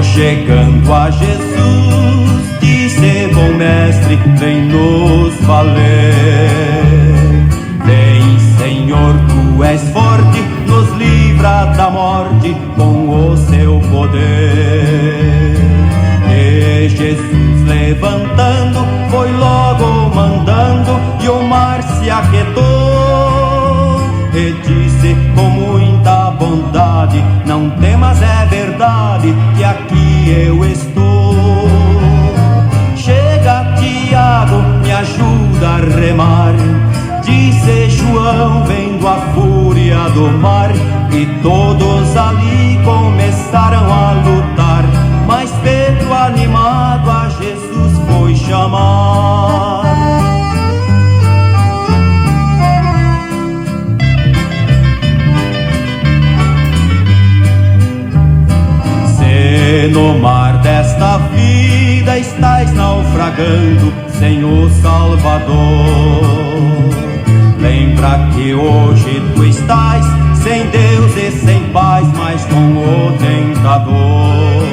chegando a Jesus, disse: bom mestre, vem nos valer. Vem, Senhor, tu és forte, nos livra da morte com o seu poder. E Jesus, levantando, foi logo mandando, e o mar se aquietou. E disse com muita bondade: não temas, é verdade, que aqui eu estou. Chega, Tiago, me ajuda a remar, disse João, vendo a fúria do mar. E todos ali começaram a lutar, mas Pedro, animado, a Jesus foi chamar. Se no mar desta vida estais naufragando sem o Salvador, lembra que hoje tu estás sem Deus e sem paz, mas com o tentador.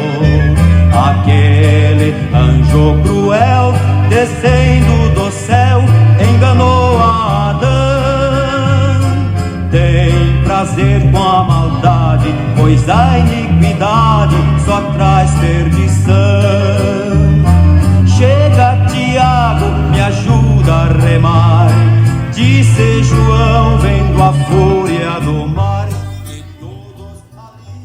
Aquele anjo cruel descendo do céu enganou a Adão. Tem prazer com a maldade, pois a iniquidade só traz perdição. Chega, Tiago, me ajuda a remar, disse João, vendo a fúria do mar.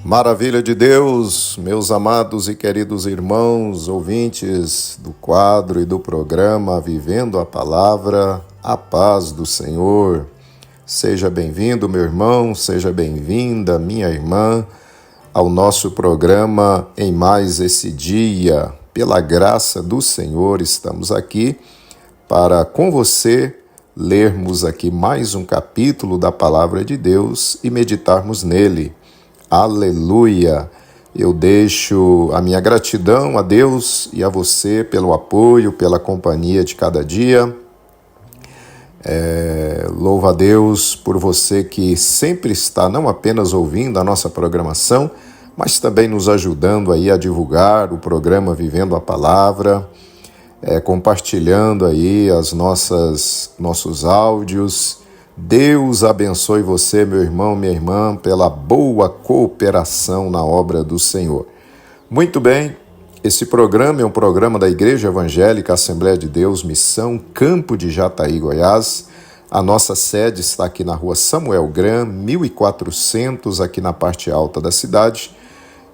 Maravilha de Deus, meus amados e queridos irmãos, ouvintes do quadro e do programa Vivendo a Palavra, a paz do Senhor. Seja bem-vindo, meu irmão, seja bem-vinda, minha irmã, ao nosso programa em mais esse dia. Pela graça do Senhor, estamos aqui para, com você, lermos aqui mais um capítulo da Palavra de Deus e meditarmos nele. Aleluia! Eu deixo a minha gratidão a Deus e a você pelo apoio, pela companhia de cada dia. Louvo a Deus por você que sempre está não apenas ouvindo a nossa programação, mas também nos ajudando aí a divulgar o programa Vivendo a Palavra, compartilhando aí nossos áudios. Deus abençoe você, meu irmão, minha irmã, pela boa cooperação na obra do Senhor. Muito bem, esse programa é um programa da Igreja Evangélica Assembleia de Deus, Missão Campo de Jataí, Goiás. A nossa sede está aqui na rua Samuel Gran, 1400, aqui na parte alta da cidade.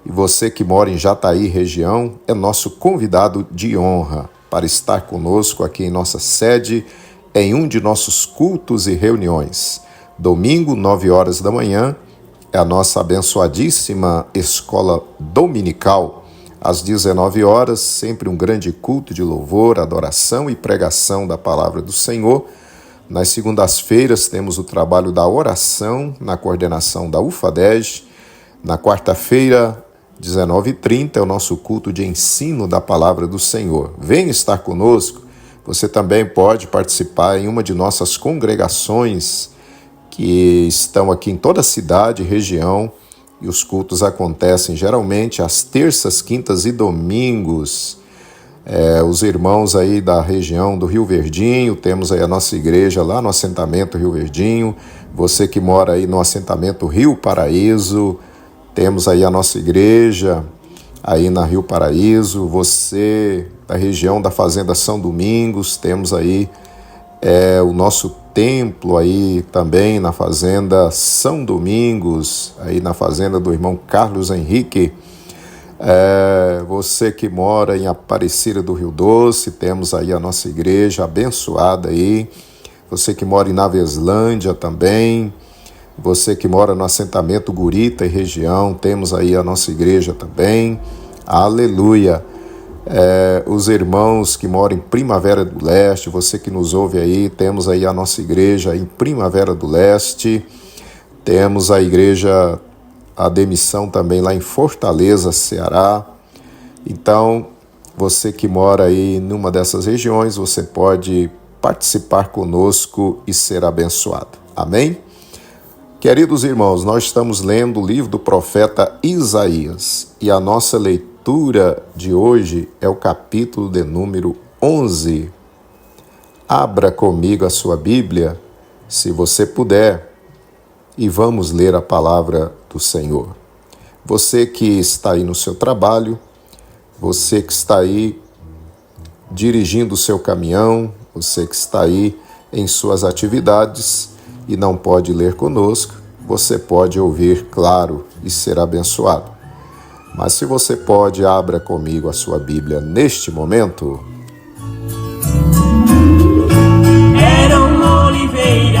E você que mora em Jataí, região, é nosso convidado de honra para estar conosco aqui em nossa sede, em um de nossos cultos e reuniões. Domingo, 9 horas da manhã, é a nossa abençoadíssima escola dominical. Às 19 horas, sempre um grande culto de louvor, adoração e pregação da palavra do Senhor. Nas segundas-feiras, temos o trabalho da oração, na coordenação da UFADEG. Na quarta-feira, 19h30, é o nosso culto de ensino da palavra do Senhor. Venha estar conosco. Você também pode participar em uma de nossas congregações que estão aqui em toda a cidade e região, e os cultos acontecem geralmente às terças, quintas e domingos. Os irmãos aí da região do Rio Verdinho, temos aí a nossa igreja lá no assentamento Rio Verdinho. Você que mora aí no assentamento Rio Paraíso, temos aí a nossa igreja aí na Rio Paraíso. Você da região da Fazenda São Domingos, temos aí o nosso templo aí também na Fazenda São Domingos, aí na fazenda do irmão Carlos Henrique. Você que mora em Aparecida do Rio Doce, temos aí a nossa igreja abençoada aí. Você que mora em Naveslândia também, você que mora no assentamento Gurita e região, temos aí a nossa igreja também. Aleluia! Os irmãos que moram em Primavera do Leste, você que nos ouve aí, temos aí a nossa igreja em Primavera do Leste. Temos a igreja, a Demissão também lá em Fortaleza, Ceará. Então, você que mora aí numa dessas regiões, você pode participar conosco e ser abençoado. Amém? Queridos irmãos, nós estamos lendo o livro do profeta Isaías e a nossa leitura leitura de hoje é o capítulo de número 11. Abra comigo a sua Bíblia, se você puder, e vamos ler a palavra do Senhor. Você que está aí no seu trabalho, você que está aí dirigindo o seu caminhão, você que está aí em suas atividades e não pode ler conosco, você pode ouvir, claro, e ser abençoado. Mas se você pode, abra comigo a sua Bíblia neste momento. Era uma oliveira,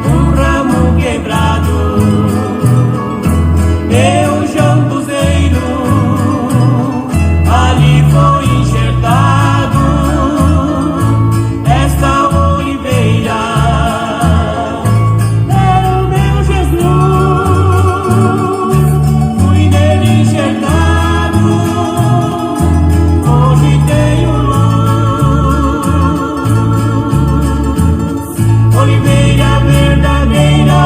um ramo quebrado, meu jambuzeiro ali foi enxertado. Esta oliveira era o meu Jesus, fui nele enxertado, hoje tenho oliveira verdadeira,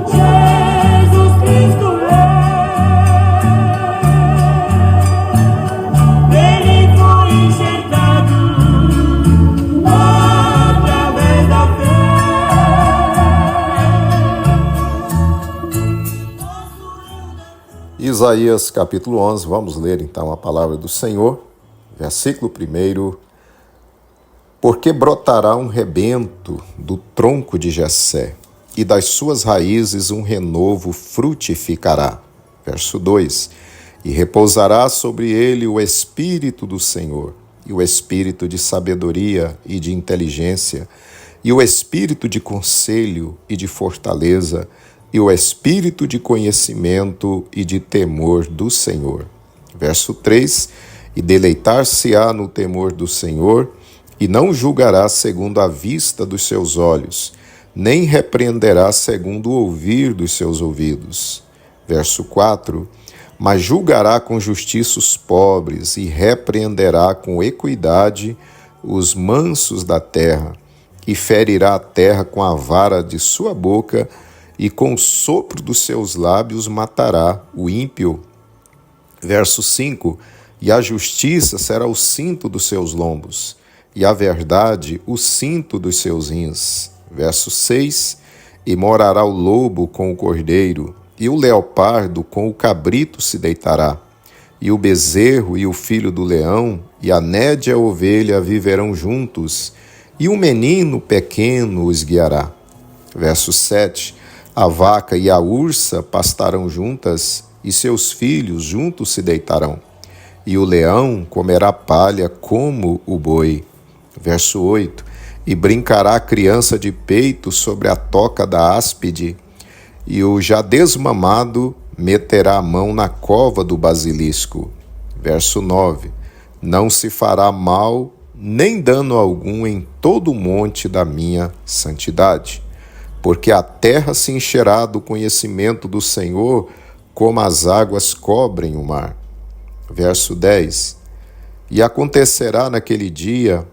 Jesus Cristo Ele foi enxertado através da fé. Isaías capítulo 11, vamos ler então a palavra do Senhor, versículo 1. Porque brotará um rebento do tronco de Jessé, e das suas raízes um renovo frutificará. Verso 2. E repousará sobre ele o Espírito do Senhor, e o Espírito de sabedoria e de inteligência, e o Espírito de conselho e de fortaleza, e o Espírito de conhecimento e de temor do Senhor. Verso 3. E deleitar-se-á no temor do Senhor, e não julgará segundo a vista dos seus olhos, nem repreenderá segundo o ouvir dos seus ouvidos. Verso 4. Mas julgará com justiça os pobres, e repreenderá com equidade os mansos da terra, e ferirá a terra com a vara de sua boca, e com o sopro dos seus lábios matará o ímpio. Verso 5. E a justiça será o cinto dos seus lombos, e a verdade o cinto dos seus rins. Verso 6. E morará o lobo com o cordeiro, e o leopardo com o cabrito se deitará, e o bezerro e o filho do leão, e a nédia ovelha viverão juntos, e um menino pequeno os guiará. Verso 7. A vaca e a ursa pastarão juntas, e seus filhos juntos se deitarão, e o leão comerá palha como o boi. Verso 8. E brincará a criança de peito sobre a toca da áspide, e o já desmamado meterá a mão na cova do basilisco. Verso 9. Não se fará mal, nem dano algum em todo o monte da minha santidade, porque a terra se encherá do conhecimento do Senhor, como as águas cobrem o mar. Verso 10. E acontecerá naquele dia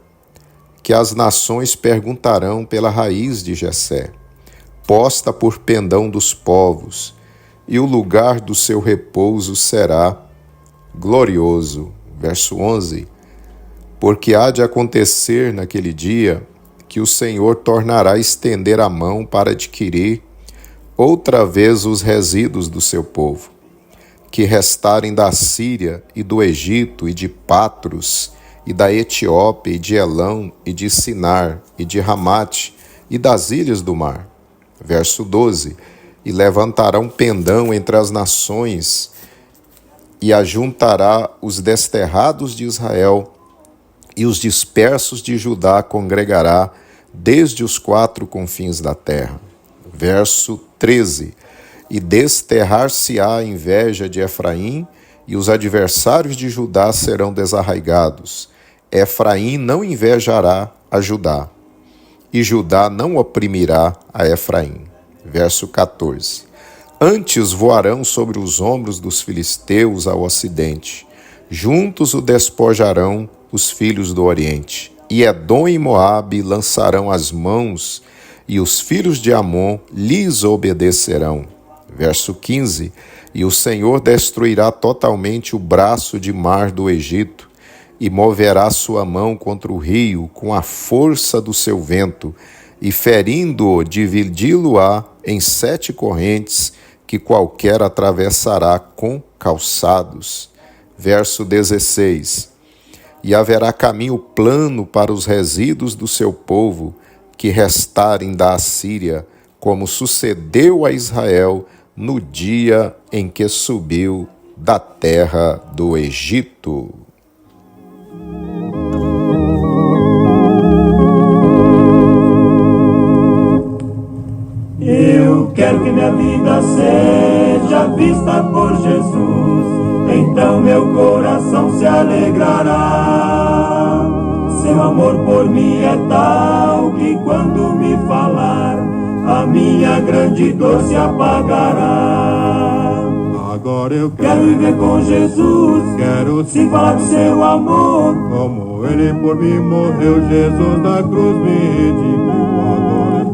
que as nações perguntarão pela raiz de Jessé, posta por pendão dos povos, e o lugar do seu repouso será glorioso. Verso 11. Porque há de acontecer naquele dia que o Senhor tornará a estender a mão para adquirir outra vez os resíduos do seu povo, que restarem da Síria e do Egito e de Patros, e da Etiópia, e de Elão, e de Sinar, e de Ramate, e das ilhas do mar. Verso 12. E levantará um pendão entre as nações, e ajuntará os desterrados de Israel, e os dispersos de Judá congregará desde os 4 confins da terra. Verso 13. E desterrar-se-á a inveja de Efraim, e os adversários de Judá serão desarraigados. Efraim não invejará a Judá, e Judá não oprimirá a Efraim. Verso 14. Antes voarão sobre os ombros dos filisteus ao ocidente, juntos o despojarão os filhos do oriente, e Edom e Moabe lançarão as mãos, e os filhos de Amon lhes obedecerão. Verso 15. E o Senhor destruirá totalmente o braço de mar do Egito, e moverá sua mão contra o rio com a força do seu vento, e ferindo-o, dividi-lo-á em 7 correntes, que qualquer atravessará com calçados. Verso 16. E haverá caminho plano para os resíduos do seu povo, que restarem da Assíria, como sucedeu a Israel no dia em que subiu da terra do Egito. Eu quero que minha vida seja vista por Jesus, então meu coração se alegrará. Seu amor por mim é tal que quando me falar, a minha grande dor se apagará. Agora eu quero viver com Jesus, quero sim falar do seu amor, como ele por mim morreu, Jesus na cruz me redimiu.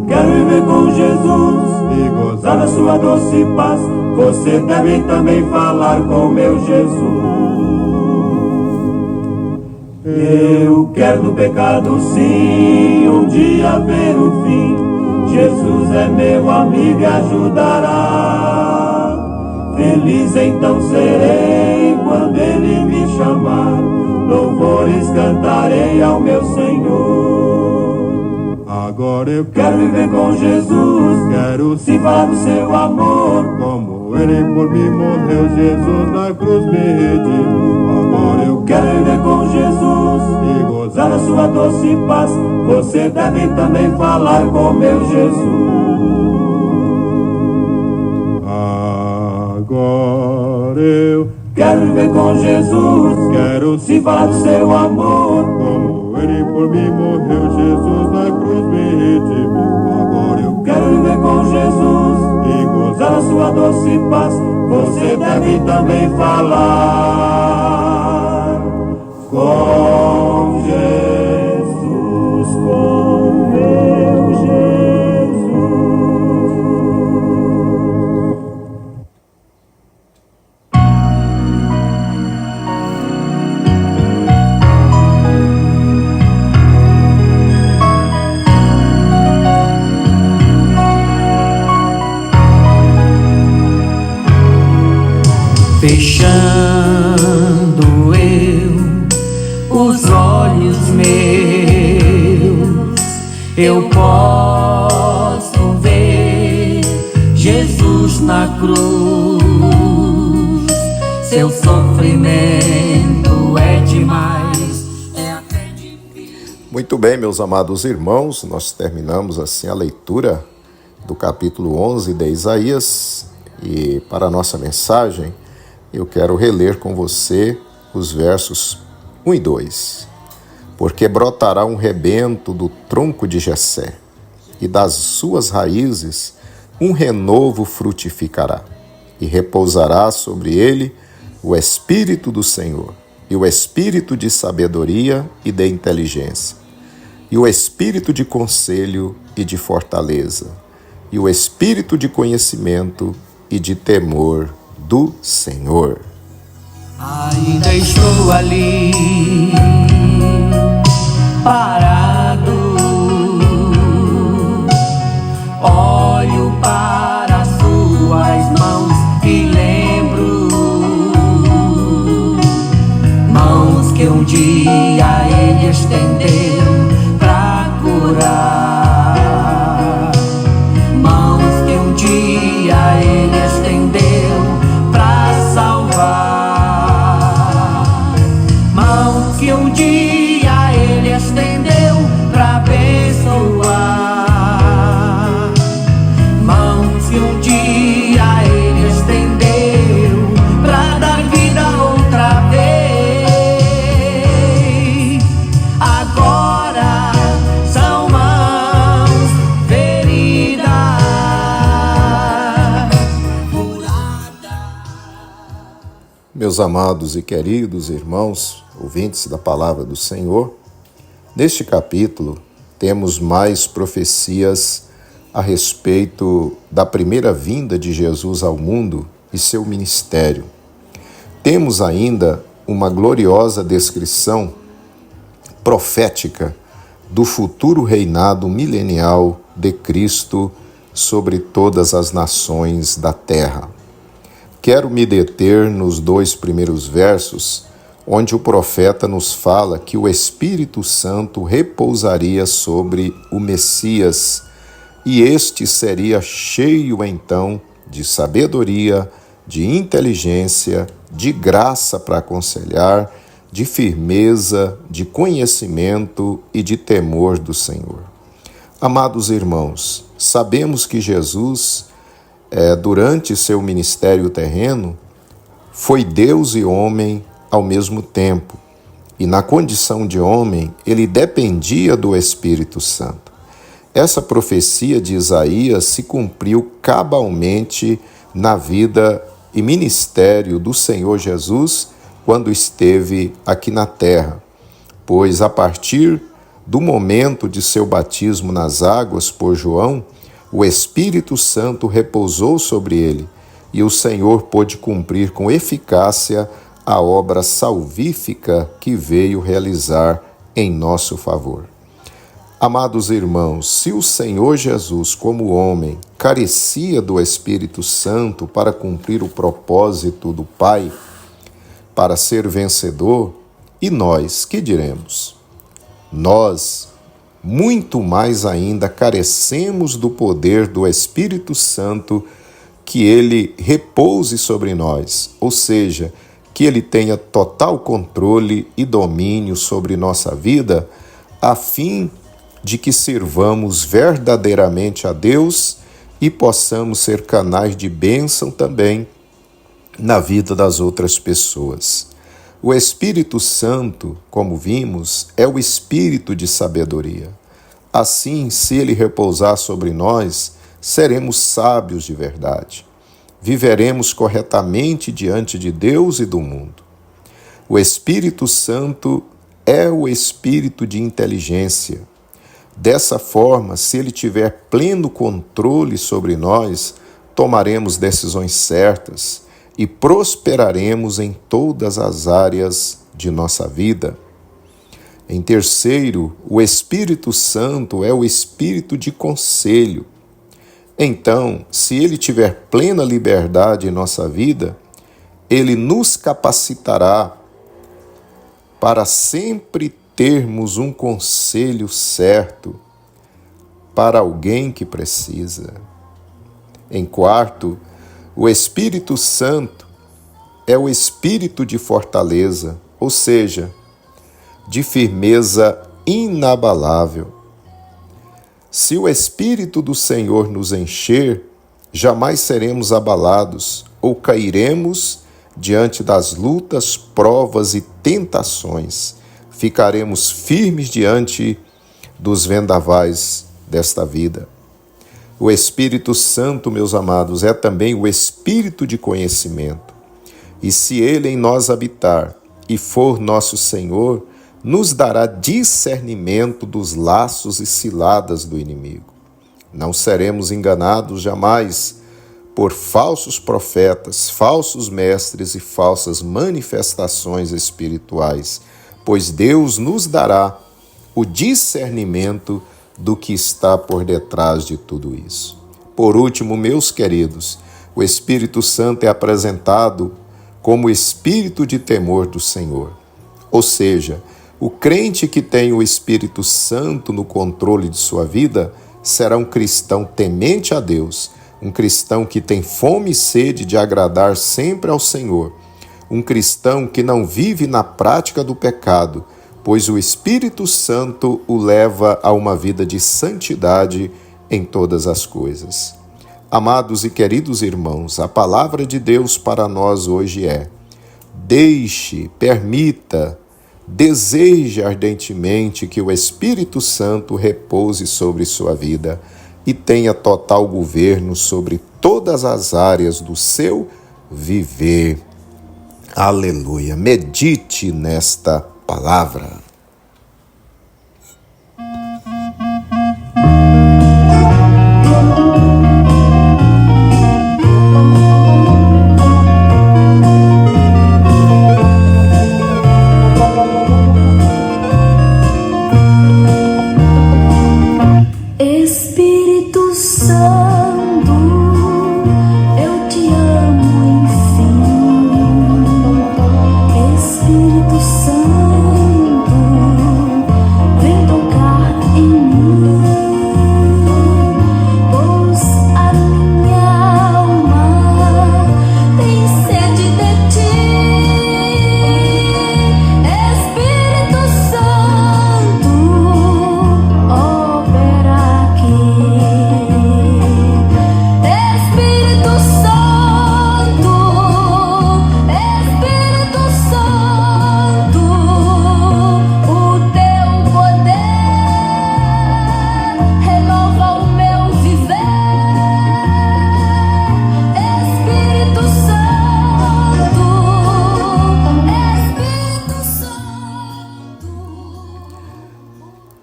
Quero viver com Jesus e gozar da sua doce paz. Você deve também falar com meu Jesus. Eu quero do pecado sim um dia ver o fim. Jesus é meu amigo e ajudará. Feliz então serei quando ele me chamar. Louvores cantarei ao meu Senhor. Agora eu quero viver com Jesus, quero sim falar do seu amor, como ele por mim morreu, Jesus na cruz me redimiu. Agora eu quero viver com Jesus e gozar da sua doce paz. Você deve também falar com meu Jesus. Agora eu quero viver com Jesus, quero sim falar do seu amor, como ele por mim morreu, Jesus na cruz me redimiu. Agora eu quero viver com Jesus e gozar da sua doce paz. Você deve também falar com Jesus, com meu Jesus. Fechando eu os olhos meus, eu posso ver Jesus na cruz. Seu sofrimento é demais, é até difícil. Muito bem, meus amados irmãos, nós terminamos assim a leitura do capítulo 11 de Isaías, e para a nossa mensagem eu quero reler com você os versos 1 e 2. Porque brotará um rebento do tronco de Jessé, e das suas raízes um renovo frutificará, e repousará sobre ele o Espírito do Senhor, e o Espírito de sabedoria e de inteligência, e o Espírito de conselho e de fortaleza, e o Espírito de conhecimento e de temor do Senhor. Ainda estou ali, parado, olho para suas mãos e lembro, mãos que um dia ele estendeu pra curar, mãos que um dia ele estendeu pra salvar, mãos que um dia ele estendeu pra abençoar, mãos que um dia ele estendeu pra dar vida outra vez. Agora são mãos feridas, Meus amados e queridos irmãos, ouvintes da palavra do Senhor, neste capítulo temos mais profecias a respeito da primeira vinda de Jesus ao mundo e seu ministério. Temos ainda uma gloriosa descrição profética do futuro reinado milenial de Cristo sobre todas as nações da terra. Quero me deter nos 2 primeiros versos, onde o profeta nos fala que o Espírito Santo repousaria sobre o Messias, e este seria cheio então de sabedoria, de inteligência, de graça para aconselhar, de firmeza, de conhecimento e de temor do Senhor. Amados irmãos, sabemos que Jesus, durante seu ministério terreno, foi Deus e homem ao mesmo tempo, e na condição de homem, ele dependia do Espírito Santo. Essa profecia de Isaías se cumpriu cabalmente na vida e ministério do Senhor Jesus quando esteve aqui na terra, pois a partir do momento de seu batismo nas águas por João, o Espírito Santo repousou sobre ele e o Senhor pôde cumprir com eficácia a obra salvífica que veio realizar em nosso favor. Amados irmãos, se o Senhor Jesus, como homem, carecia do Espírito Santo para cumprir o propósito do Pai, para ser vencedor, e nós, que diremos? Nós, muito mais ainda, carecemos do poder do Espírito Santo, que ele repouse sobre nós, ou seja, que ele tenha total controle e domínio sobre nossa vida, a fim de que sirvamos verdadeiramente a Deus e possamos ser canais de bênção também na vida das outras pessoas. O Espírito Santo, como vimos, é o Espírito de sabedoria. Assim, se ele repousar sobre nós, seremos sábios de verdade. Viveremos corretamente diante de Deus e do mundo. O Espírito Santo é o Espírito de inteligência. Dessa forma, se ele tiver pleno controle sobre nós, tomaremos decisões certas e prosperaremos em todas as áreas de nossa vida. Em terceiro, o Espírito Santo é o Espírito de conselho. Então, se ele tiver plena liberdade em nossa vida, ele nos capacitará para sempre termos um conselho certo para alguém que precisa. Em quarto, o Espírito Santo é o Espírito de fortaleza, ou seja, de firmeza inabalável. Se o Espírito do Senhor nos encher, jamais seremos abalados ou cairemos diante das lutas, provas e tentações. Ficaremos firmes diante dos vendavais desta vida. O Espírito Santo, meus amados, é também o Espírito de conhecimento. E se ele em nós habitar e for nosso Senhor, nos dará discernimento dos laços e ciladas do inimigo. Não seremos enganados jamais por falsos profetas, falsos mestres e falsas manifestações espirituais, pois Deus nos dará o discernimento do que está por detrás de tudo isso. Por último, meus queridos, o Espírito Santo é apresentado como espírito de temor do Senhor. Ou seja, o crente que tem o Espírito Santo no controle de sua vida será um cristão temente a Deus, um cristão que tem fome e sede de agradar sempre ao Senhor, um cristão que não vive na prática do pecado, pois o Espírito Santo o leva a uma vida de santidade em todas as coisas. Amados e queridos irmãos, a palavra de Deus para nós hoje é: deixe, permita, deseje ardentemente que o Espírito Santo repouse sobre sua vida e tenha total governo sobre todas as áreas do seu viver. Aleluia! Medite nesta palavra.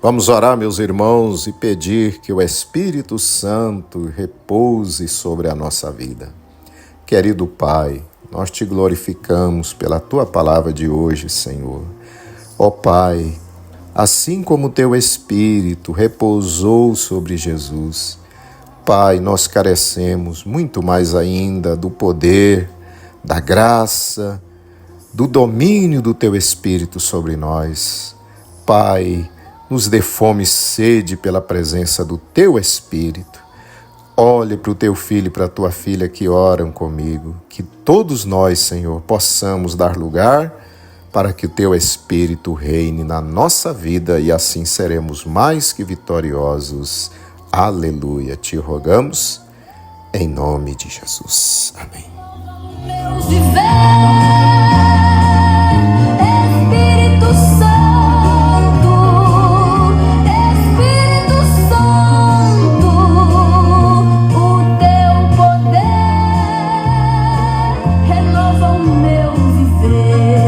Vamos orar, meus irmãos, e pedir que o Espírito Santo repouse sobre a nossa vida. Querido Pai, nós te glorificamos pela Tua palavra de hoje, Senhor. Ó Pai, assim como Teu Espírito repousou sobre Jesus, Pai, nós carecemos muito mais ainda do poder, da graça, do domínio do Teu Espírito sobre nós. Pai, nos dê fome e sede pela presença do Teu Espírito. Olhe para o Teu filho e para a Tua filha que oram comigo, que todos nós, Senhor, possamos dar lugar para que o Teu Espírito reine na nossa vida e assim seremos mais que vitoriosos. Aleluia. Te rogamos em nome de Jesus. Amém. Espírito Santo, Espírito Santo, o Teu poder renova o meu viver.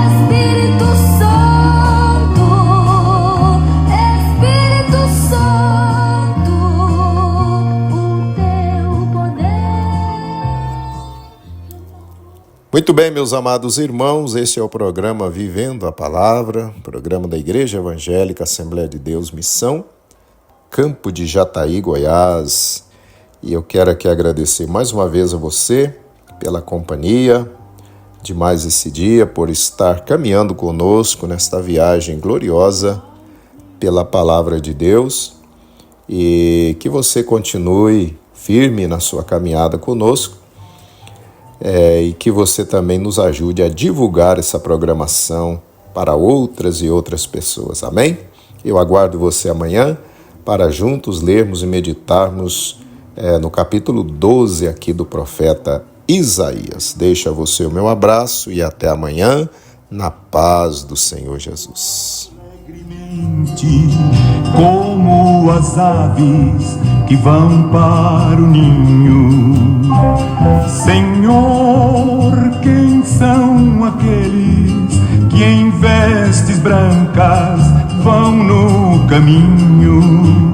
Espírito Santo, Espírito Santo, o Teu poder. Muito bem, meus amados irmãos, este é o programa Vivendo a Palavra, programa da Igreja Evangélica Assembleia de Deus Missão, Campo de Jataí, Goiás. E eu quero aqui agradecer mais uma vez a você pela companhia de mais esse dia, por estar caminhando conosco nesta viagem gloriosa pela Palavra de Deus, e que você continue firme na sua caminhada conosco. E que você também nos ajude a divulgar essa programação para outras e outras pessoas. Amém? Eu aguardo você amanhã para juntos lermos e meditarmos no capítulo 12 aqui do profeta Isaías. Deixo a você o meu abraço e até amanhã, na paz do Senhor Jesus. Como as aves que vão para o ninho, Senhor, quem são aqueles que em vestes brancas vão no caminho?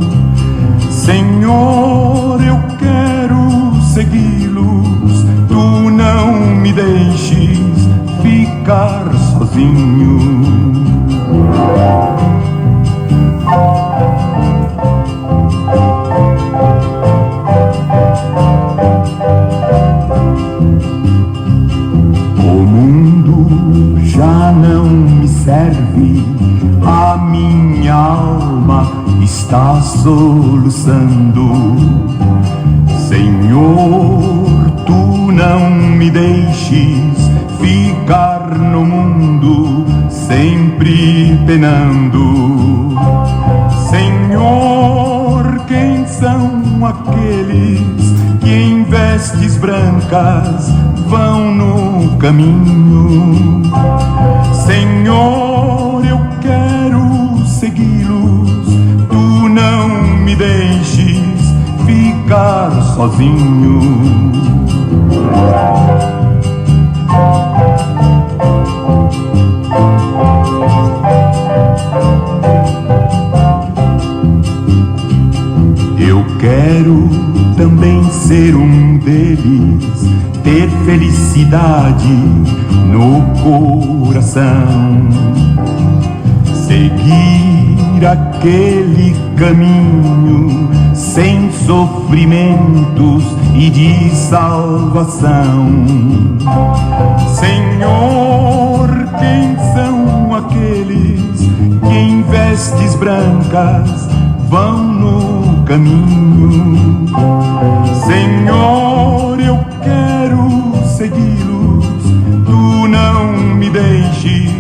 Senhor, eu quero segui-los, Tu não me deixes ficar sozinho. O mundo já não me serve, a minha alma está soluçando. Senhor, Tu não me deixes ficar no mundo sempre penando. Senhor, quem são aqueles que em vestes brancas vão no caminho? Senhor, eu quero segui-los, Tu não me deixes ficar sozinho. Eu quero também ser um deles, ter felicidade no coração, seguir aquele caminho sem sofrimentos e de salvação. Senhor, quem são aqueles que em vestes brancas vão no caminho? Senhor, eu quero segui-los, Tu não me deixes